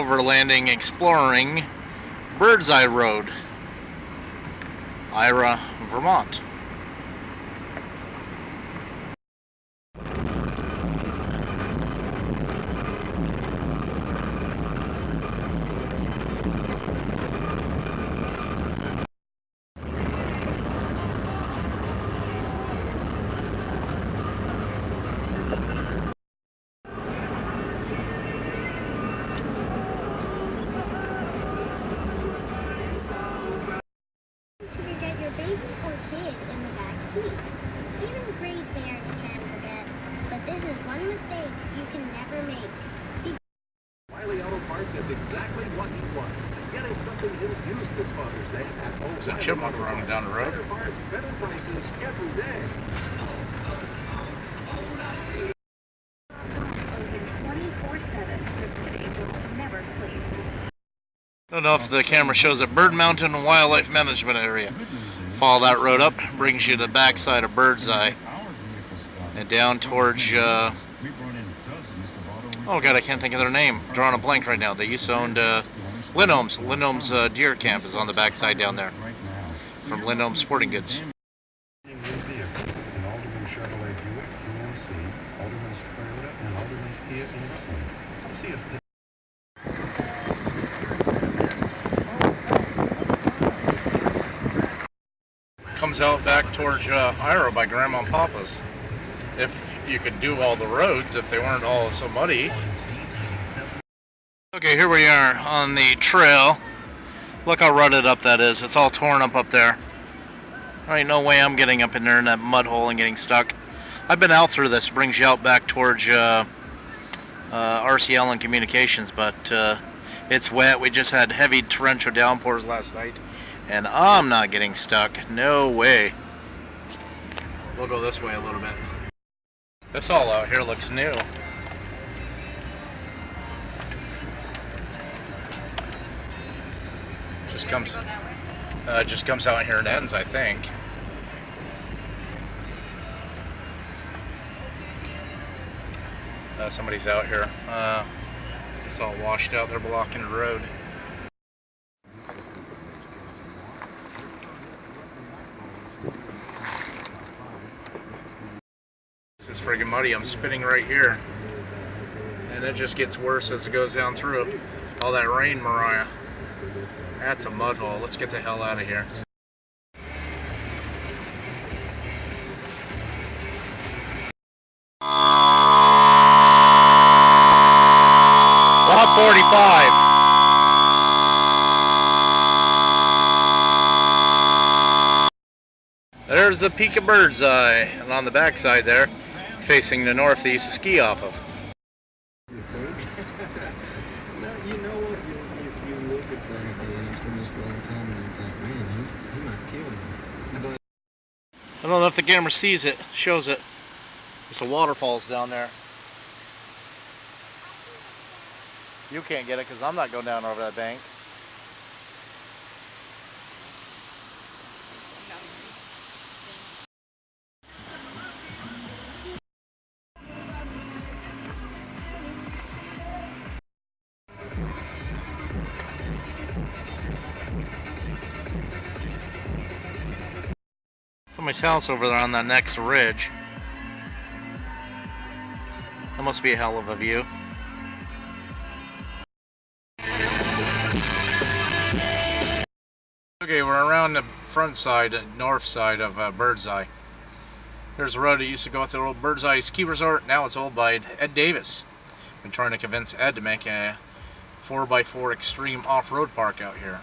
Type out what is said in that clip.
overlanding, exploring Bird's Eye Road, Ira, Vermont. Exactly what you want. Getting something used this Father's Day at Overland. There's a chipmunk running down the road. Better parts, better prices every day. Open 24/7 for 3 days old. Never sleeps. I don't know if the camera shows it. Bird Mountain Wildlife Management Area. Follow that road up, brings you to the backside of Bird's Eye, and down towards oh god, I can't think of their name. Drawing a blank right now. They used to own Lindholm's. Lindholm's deer camp is on the backside down there, from Lindholm Sporting Goods. Comes out back towards Ira by Grandma and Papa's. If you could do all the roads, if they weren't all so muddy. Okay, here we are on the trail. Look how rutted up that is. It's all torn up there. There ain't no way I'm getting up in there in that mud hole and getting stuck. I've been out through this. Brings you out back towards RCL and Communications, but it's wet. We just had heavy torrential downpours last night, and I'm not getting stuck. No way. We'll go this way a little bit. This all out here looks new. Just comes out here and ends, I think. Somebody's out here. It's all washed out. They're blocking the road. This is friggin' muddy. I'm spinning right here, and it just gets worse as it goes down through. All that rain, Mariah. That's a mud hole. Let's get the hell out of here. Lot 45. There's the peak of Bird's Eye, and on the backside there, facing the north, they used to ski off of. You know what? You look at Frank from this long time and you think, man, he might kill me. But I don't know if the camera sees it, shows it. There's some waterfalls down there. You can't get it because I'm not going down over that bank. Somebody's house over there on that next ridge. That must be a hell of a view. Okay, we're around the front side, north side of Bird's Eye. There's a road that used to go out to the old Bird's Eye Ski Resort. Now it's owned by Ed Davis. Been trying to convince Ed to make a 4x4 extreme off-road park out here.